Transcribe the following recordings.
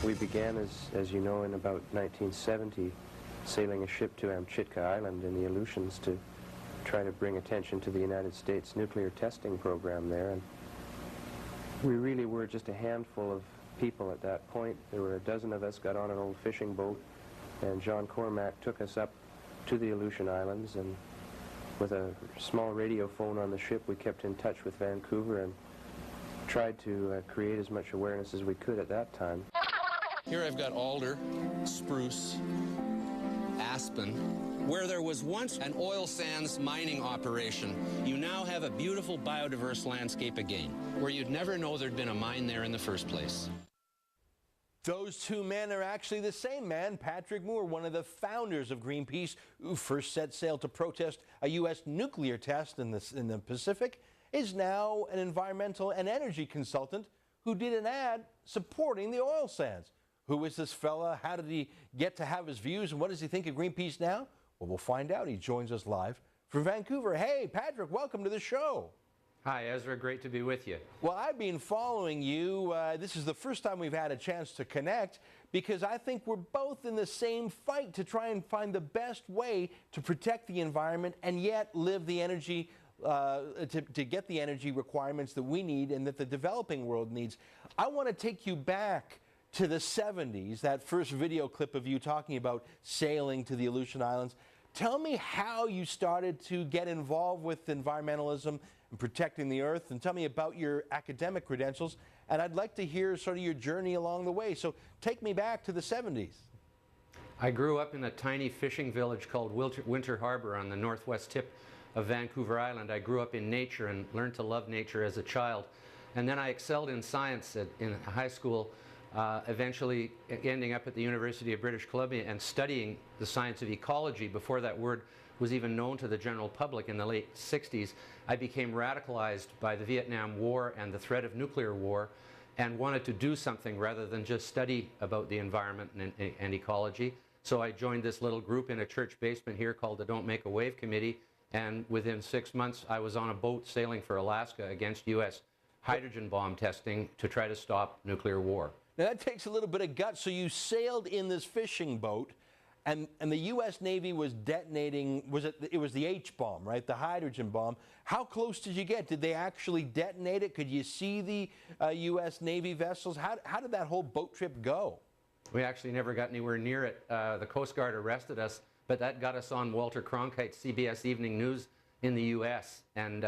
We began, as you know, in about 1970, sailing a ship to Amchitka Island in the Aleutians to try to bring attention to the United States nuclear testing program there. And we really were just a handful of people at that point. There were a dozen of us, got on an old fishing boat, and John Cormack took us up to the Aleutian Islands, and with a small radio phone on the ship, we kept in touch with Vancouver and tried to create as much awareness as we could at that time. Here I've got alder, spruce, aspen. Where there was once an oil sands mining operation, you now have a beautiful biodiverse landscape again, where you'd never know there'd been a mine there in the first place. Those two men are actually the same man. Patrick Moore, one of the founders of Greenpeace, who first set sail to protest a U.S. nuclear test in the Pacific, is now an environmental and energy consultant who did an ad supporting the oil sands. Who is this fella? How did he get to have his views? And what does he think of Greenpeace now? Well, we'll find out. He joins us live from Vancouver. Hey, Patrick, welcome to the show. Hi, Ezra. Great to be with you. Well, I've been following you. This is the first time we've had a chance to connect because I think we're both in the same fight to try and find the best way to protect the environment and yet live the energy, to get the energy requirements that we need and that the developing world needs. I want to take you back to the 70s, that first video clip of you talking about sailing to the Aleutian Islands. Tell me how you started to get involved with environmentalism and protecting the earth, and tell me about your academic credentials. And I'd like to hear sort of your journey along the way. So take me back to the 70s. I grew up in a tiny fishing village called Winter Harbor on the northwest tip of Vancouver Island. I grew up in nature and learned to love nature as a child. And then I excelled in science in high school, eventually ending up at the University of British Columbia and studying the science of ecology before that word was even known to the general public in the late 60s. I became radicalized by the Vietnam War and the threat of nuclear war and wanted to do something rather than just study about the environment and ecology. So I joined this little group in a church basement here called the Don't Make a Wave Committee, and within 6 months I was on a boat sailing for Alaska against U.S. hydrogen bomb testing to try to stop nuclear war. Now that takes a little bit of guts. So you sailed in this fishing boat, and the U.S. Navy was detonating, it was the H-bomb, right? The hydrogen bomb. How close did you get? Did they actually detonate it? Could you see the U.S. Navy vessels? How did that whole boat trip go? We actually never got anywhere near it. The Coast Guard arrested us, but that got us on Walter Cronkite's CBS Evening News in the U.S. and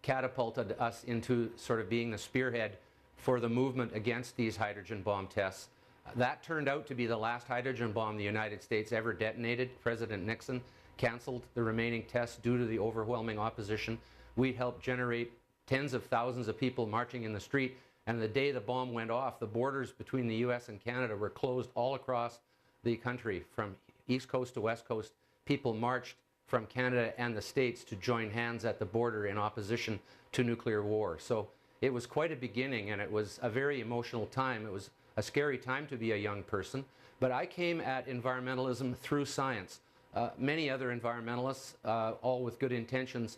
catapulted us into sort of being the spearhead for the movement against these hydrogen bomb tests. That turned out to be the last hydrogen bomb the United States ever detonated. President Nixon canceled the remaining tests due to the overwhelming opposition. We helped generate tens of thousands of people marching in the street, and the day the bomb went off, the borders between the U.S. and Canada were closed all across the country. From East Coast to West Coast, people marched from Canada and the States to join hands at the border in opposition to nuclear war. So it was quite a beginning, and it was a very emotional time. It was a scary time to be a young person, but I came at environmentalism through science. Many other environmentalists, all with good intentions,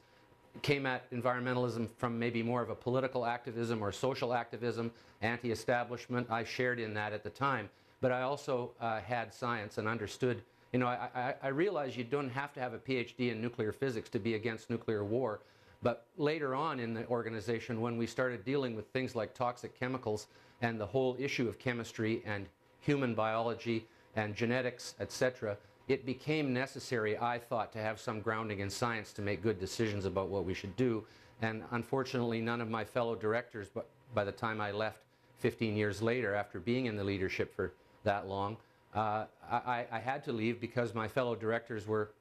came at environmentalism from maybe more of a political activism or social activism, anti-establishment. I shared in that at the time, but I also had science and understood, you know, I realized you don't have to have a PhD in nuclear physics to be against nuclear war. But later on in the organization, when we started dealing with things like toxic chemicals and the whole issue of chemistry and human biology and genetics, etc., it became necessary, I thought, to have some grounding in science to make good decisions about what we should do. And unfortunately, none of my fellow directors, but by the time I left 15 years later, after being in the leadership for that long, I had to leave because my fellow directors were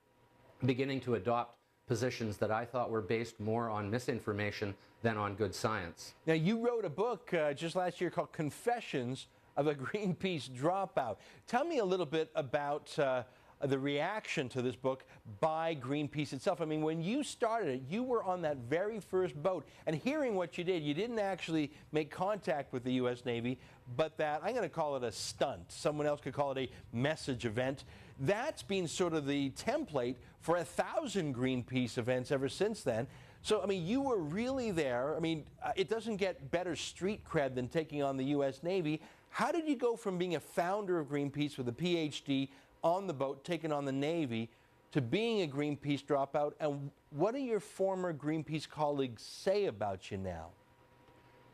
beginning to adopt positions that I thought were based more on misinformation than on good science. Now, you wrote a book just last year called Confessions of a Greenpeace Dropout. Tell me a little bit about the reaction to this book by Greenpeace itself. I mean, when you started it, you were on that very first boat, and hearing what you did, you didn't actually make contact with the U.S. Navy, but that, I'm going to call it a stunt. Someone else could call it a message event. That's been sort of the template for 1,000 Greenpeace events ever since then. So, I mean, you were really there. I mean, it doesn't get better street cred than taking on the U.S. Navy. How did you go from being a founder of Greenpeace with a PhD on the boat, taking on the Navy, to being a Greenpeace dropout? And what do your former Greenpeace colleagues say about you now?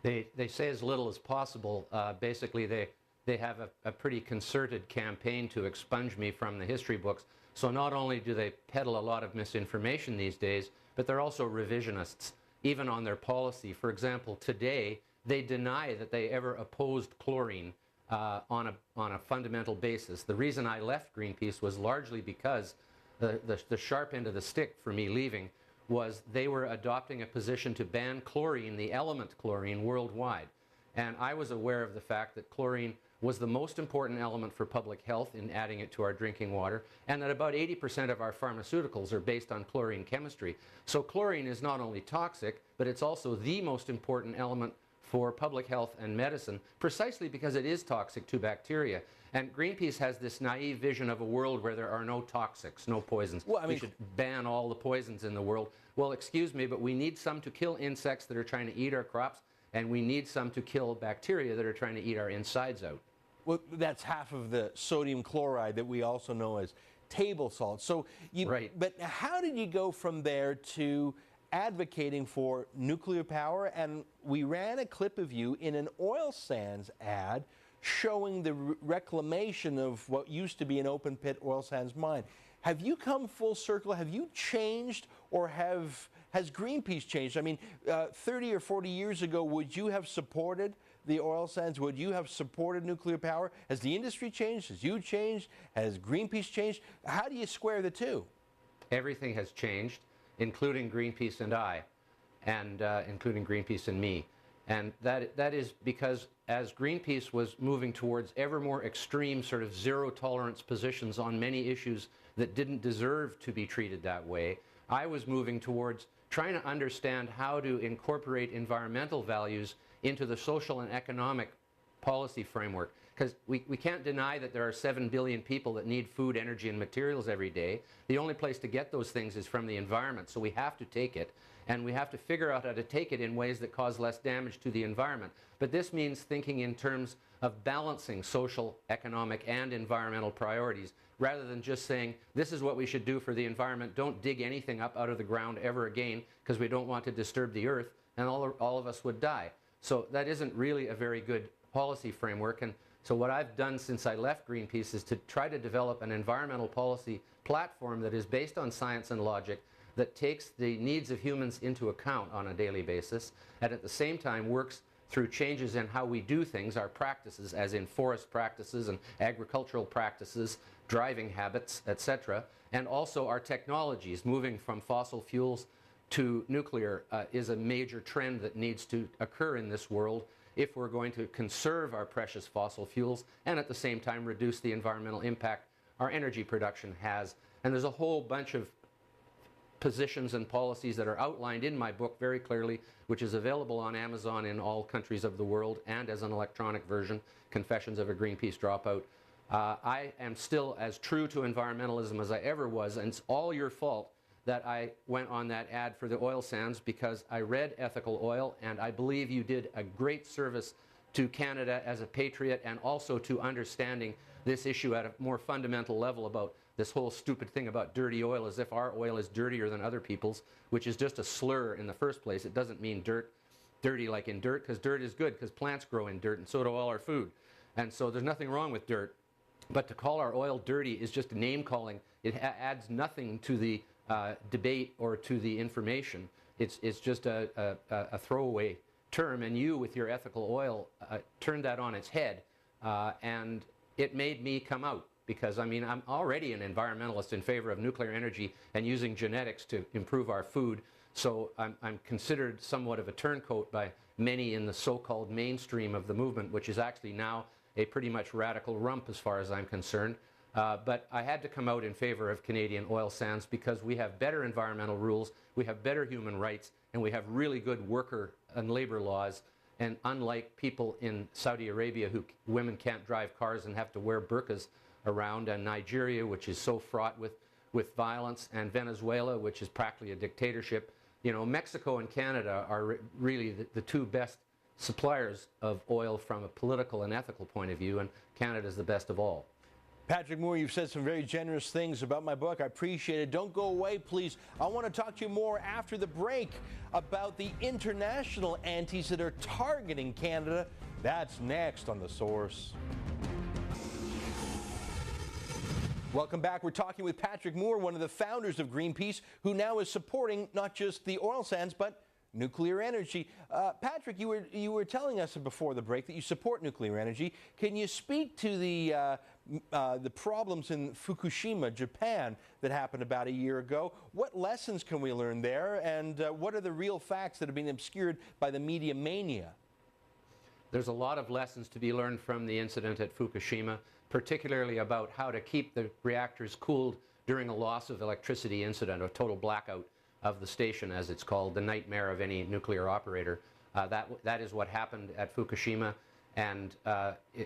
They say as little as possible. Basically, they have a pretty concerted campaign to expunge me from the history books. So not only do they peddle a lot of misinformation these days, but they're also revisionists, even on their policy. For example, today, they deny that they ever opposed chlorine on a fundamental basis. The reason I left Greenpeace was largely because the sharp end of the stick for me leaving was they were adopting a position to ban chlorine, the element chlorine, worldwide. And I was aware of the fact that chlorine was the most important element for public health in adding it to our drinking water, and that about 80% of our pharmaceuticals are based on chlorine chemistry. So chlorine is not only toxic, but it's also the most important element for public health and medicine, precisely because it is toxic to bacteria. And Greenpeace has this naive vision of a world where there are no toxics, no poisons. Well, I mean, we should ban all the poisons in the world. Well, excuse me, but we need some to kill insects that are trying to eat our crops, and we need some to kill bacteria that are trying to eat our insides out. Well, that's half of the sodium chloride that we also know as table salt. So, Right. But how did you go from there to advocating for nuclear power? And we ran a clip of you in an oil sands ad showing the reclamation of what used to be an open pit oil sands mine. Have you come full circle? Have you changed, or has Greenpeace changed? I mean, 30 or 40 years ago, would you have supported the oil sands? Would you have supported nuclear power? Has the industry changed? Has you changed? Has Greenpeace changed? How do you square the two? Everything has changed, including Greenpeace and I, and including Greenpeace and me. And that is because as Greenpeace was moving towards ever more extreme sort of zero tolerance positions on many issues that didn't deserve to be treated that way, I was moving towards trying to understand how to incorporate environmental values into the social and economic policy framework. Because we can't deny that there are 7 billion people that need food, energy, and materials every day. The only place to get those things is from the environment, so we have to take it. And we have to figure out how to take it in ways that cause less damage to the environment. But this means thinking in terms of balancing social, economic, and environmental priorities, rather than just saying, this is what we should do for the environment. Don't dig anything up out of the ground ever again, because we don't want to disturb the earth, and all of us would die. So that isn't really a very good policy framework. And so what I've done since I left Greenpeace is to try to develop an environmental policy platform that is based on science and logic, that takes the needs of humans into account on a daily basis, and at the same time works through changes in how we do things, our practices, as in forest practices and agricultural practices, driving habits, etc., and also our technologies. Moving from fossil fuels to nuclear is a major trend that needs to occur in this world if we're going to conserve our precious fossil fuels and at the same time reduce the environmental impact our energy production has. And there's a whole bunch of positions and policies that are outlined in my book very clearly, which is available on Amazon in all countries of the world and as an electronic version, Confessions of a Greenpeace Dropout. I am still as true to environmentalism as I ever was, and it's all your fault that I went on that ad for the oil sands, because I read Ethical Oil, and I believe you did a great service to Canada as a patriot, and also to understanding this issue at a more fundamental level about this whole stupid thing about dirty oil, as if our oil is dirtier than other people's, which is just a slur in the first place. It doesn't mean dirty like in dirt, because dirt is good, because plants grow in dirt, and so do all our food. And so there's nothing wrong with dirt. But to call our oil dirty is just name calling. It adds nothing to the debate or to the information. It's just a throwaway term, and you, with your ethical oil, turned that on its head, and it made me come out. Because, I mean, I'm already an environmentalist in favor of nuclear energy and using genetics to improve our food. So I'm considered somewhat of a turncoat by many in the so-called mainstream of the movement, which is actually now a pretty much radical rump as far as I'm concerned. But I had to come out in favor of Canadian oil sands because we have better environmental rules, we have better human rights, and we have really good worker and labor laws. And unlike people in Saudi Arabia, women can't drive cars and have to wear burqas around, and Nigeria, which is so fraught with violence, and Venezuela, which is practically a dictatorship. You know, Mexico and Canada are really the two best suppliers of oil from a political and ethical point of view, and Canada is the best of all. Patrick Moore, you've said some very generous things about my book. I appreciate it. Don't go away, please. I want to talk to you more after the break about the international antis that are targeting Canada. That's next on The Source. Welcome back. We're talking with Patrick Moore, one of the founders of Greenpeace, who now is supporting not just the oil sands, but nuclear energy. Patrick, you were telling us before the break that you support nuclear energy. Can you speak to the problems in Fukushima, Japan, that happened about a year ago? What lessons can we learn there, and what are the real facts that have been obscured by the media mania? There's a lot of lessons to be learned from the incident at Fukushima, particularly about how to keep the reactors cooled during a loss of electricity incident, a total blackout of the station, as it's called, the nightmare of any nuclear operator. That is what happened at Fukushima, and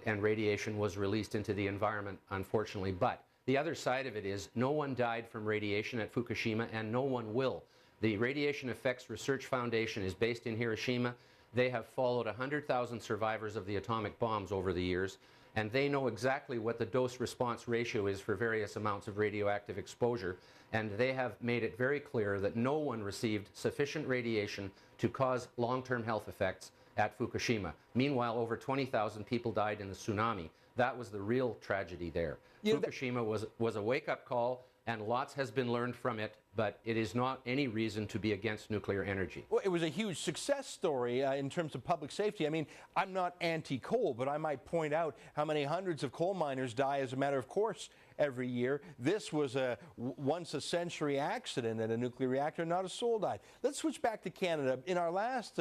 radiation was released into the environment, unfortunately. But the other side of it is no one died from radiation at Fukushima, and no one will. The Radiation Effects Research Foundation is based in Hiroshima. They have followed 100,000 survivors of the atomic bombs over the years, and they know exactly what the dose-response ratio is for various amounts of radioactive exposure, and they have made it very clear that no one received sufficient radiation to cause long-term health effects at Fukushima. Meanwhile, over 20,000 people died in the tsunami. That was the real tragedy there. Fukushima was a wake-up call, and lots has been learned from it, but it is not any reason to be against nuclear energy. Well, it was a huge success story in terms of public safety. I mean, I'm not anti-coal, but I might point out how many hundreds of coal miners die as a matter of course every year. This was a once-a-century accident at a nuclear reactor, not a soul died. Let's switch back to Canada. In our last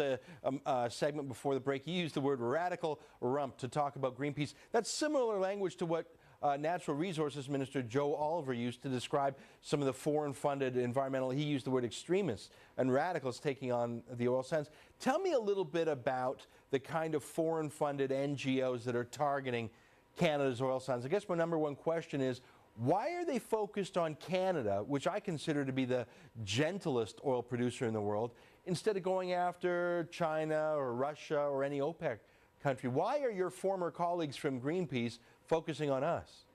segment before the break, you used the word radical rump to talk about Greenpeace. That's similar language to what Natural Resources Minister Joe Oliver used to describe some of the foreign-funded environmental. He used the word extremists and radicals taking on the oil sands. Tell me a little bit about the kind of foreign-funded NGOs that are targeting Canada's oil sands. I guess my number one question is, why are they focused on Canada, which I consider to be the gentlest oil producer in the world, instead of going after China or Russia or any OPEC country? Why are your former colleagues from Greenpeace focusing on us?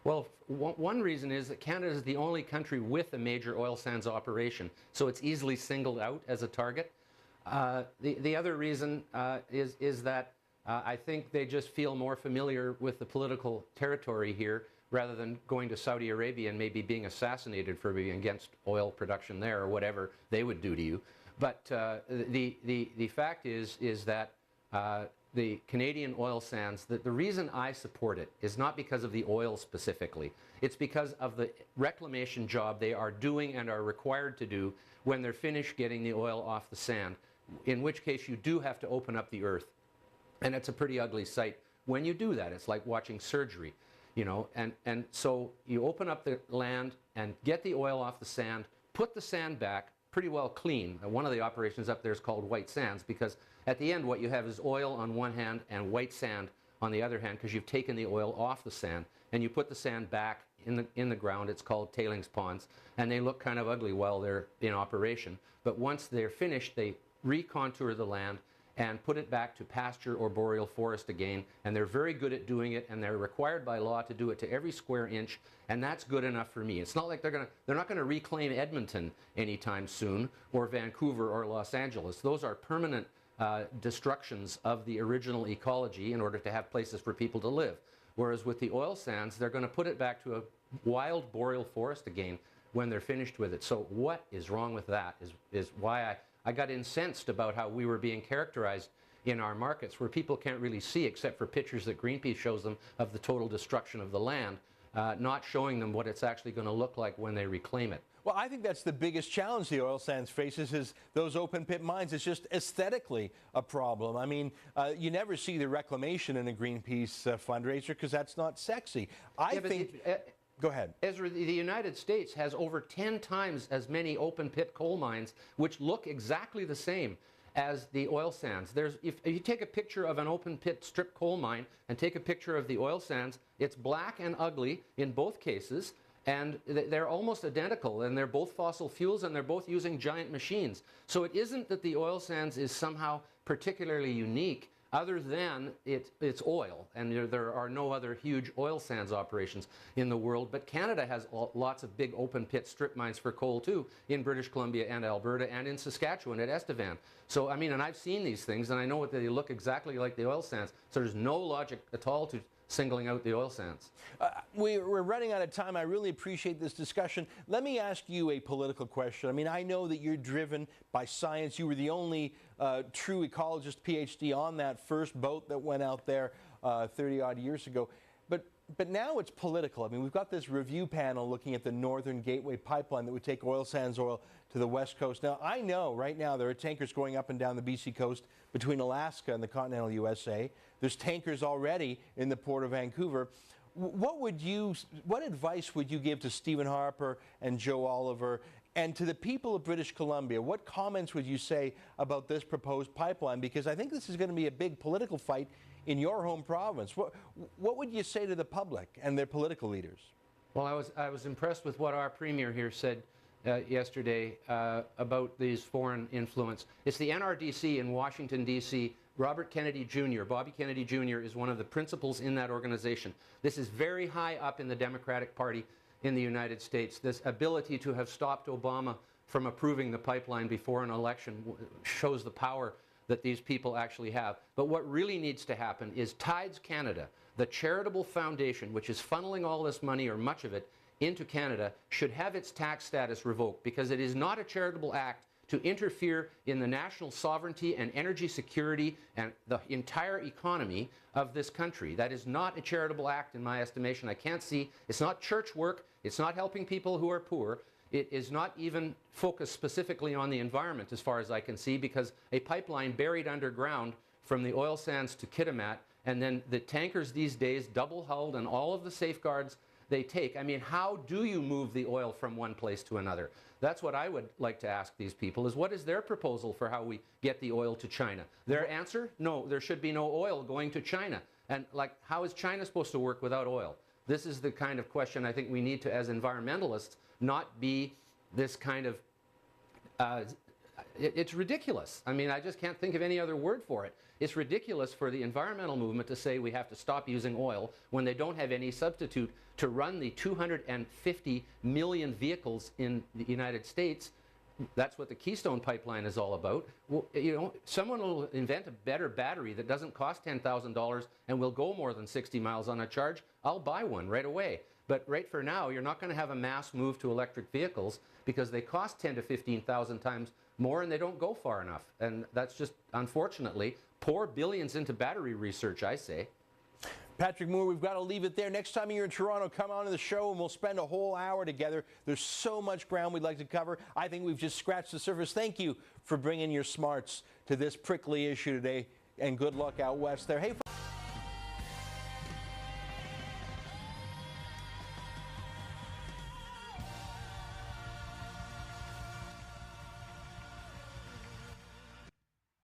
Well, one reason is that Canada is the only country with a major oil sands operation, so it's easily singled out as a target. The other reason is that I think they just feel more familiar with the political territory here rather than going to Saudi Arabia and maybe being assassinated for being against oil production there or whatever they would do to you. But the fact is that the Canadian oil sands, the reason I support it is not because of the oil specifically. It's because of the reclamation job they are doing and are required to do when they're finished getting the oil off the sand, in which case you do have to open up the earth. And it's a pretty ugly sight when you do that. It's like watching surgery, you know, and so you open up the land and get the oil off the sand, put the sand back pretty well clean. One of the operations up there is called white sands, because at the end what you have is oil on one hand and white sand on the other hand, because you've taken the oil off the sand, and you put the sand back in the ground. It's called tailings ponds, and they look kind of ugly while they're in operation. But once they're finished, they recontour the land and put it back to pasture or boreal forest again, and they're very good at doing it, and they're required by law to do it to every square inch, and that's good enough for me. It's not like they're not going to reclaim Edmonton anytime soon, or Vancouver or Los Angeles. Those are permanent destructions of the original ecology in order to have places for people to live. Whereas with the oil sands, they're going to put it back to a wild boreal forest again when they're finished with it. So what is wrong with that is why I got incensed about how we were being characterized in our markets, where people can't really see, except for pictures that Greenpeace shows them of the total destruction of the land, not showing them what it's actually going to look like when they reclaim it. Well, I think that's the biggest challenge the oil sands faces, is those open pit mines. It's just aesthetically a problem. I mean, you never see the reclamation in a Greenpeace fundraiser because that's not sexy. I think... Go ahead. Ezra, the United States has over 10 times as many open pit coal mines which look exactly the same as the oil sands. If you take a picture of an open pit strip coal mine and take a picture of the oil sands, it's black and ugly in both cases, And they're almost identical, and they're both fossil fuels, and they're both using giant machines. So it isn't that the oil sands is somehow particularly unique, other than it's oil, and there are no other huge oil sands operations in the world. But Canada has lots of big open pit strip mines for coal too, in British Columbia and Alberta and in Saskatchewan at Estevan. So I mean, and I've seen these things, and I know they look exactly like the oil sands. So there's no logic at all to singling out the oil sands. We're running out of time. I really appreciate this discussion. Let me ask you a political question. I mean, I know that you're driven by science. You were the only true ecologist PhD on that first boat that went out there 30-odd years ago. But now it's political. I mean, we've got this review panel looking at the Northern Gateway pipeline that would take oil sands oil to the West Coast. Now, I know right now there are tankers going up and down the BC coast between Alaska and the continental USA. There's tankers already in the port of Vancouver. What advice would you give to Stephen Harper and Joe Oliver and to the people of British Columbia? What comments would you say about this proposed pipeline? Because I think this is going to be a big political fight in your home province. What would you say to the public and their political leaders? Well, I was impressed with what our premier here said yesterday about these foreign influence. It's the NRDC in Washington, D.C. Robert Kennedy Jr., Bobby Kennedy Jr. is one of the principals in that organization. This is very high up in the Democratic Party in the United States. This ability to have stopped Obama from approving the pipeline before an election shows the power that these people actually have. But what really needs to happen is Tides Canada, the charitable foundation which is funneling all this money, or much of it, into Canada, should have its tax status revoked, because it is not a charitable act to interfere in the national sovereignty and energy security and the entire economy of this country. That is not a charitable act in my estimation. I can't see. It's not church work. It's not helping people who are poor. It is not even focused specifically on the environment, as far as I can see, because a pipeline buried underground from the oil sands to Kitimat, and then the tankers these days, double-hulled, and all of the safeguards they take. I mean, how do you move the oil from one place to another? That's what I would like to ask these people, is what is their proposal for how we get the oil to China? Their answer? No, there should be no oil going to China. And like, how is China supposed to work without oil? This is the kind of question I think we need to, as environmentalists, not be this kind of, it's ridiculous. I mean, I just can't think of any other word for it. It's ridiculous for the environmental movement to say we have to stop using oil when they don't have any substitute to run the 250 million vehicles in the United States. That's what the Keystone Pipeline is all about. Well, you know, someone will invent a better battery that doesn't cost $10,000 and will go more than 60 miles on a charge. I'll buy one right away. But right for now, you're not going to have a mass move to electric vehicles because they cost 10 to 15,000 times more and they don't go far enough. And that's just, unfortunately, pour billions into battery research, I say. Patrick Moore, we've got to leave it there. Next time you're in Toronto, come on to the show and we'll spend a whole hour together. There's so much ground we'd like to cover. I think we've just scratched the surface. Thank you for bringing your smarts to this prickly issue today, and good luck out west there. Hey.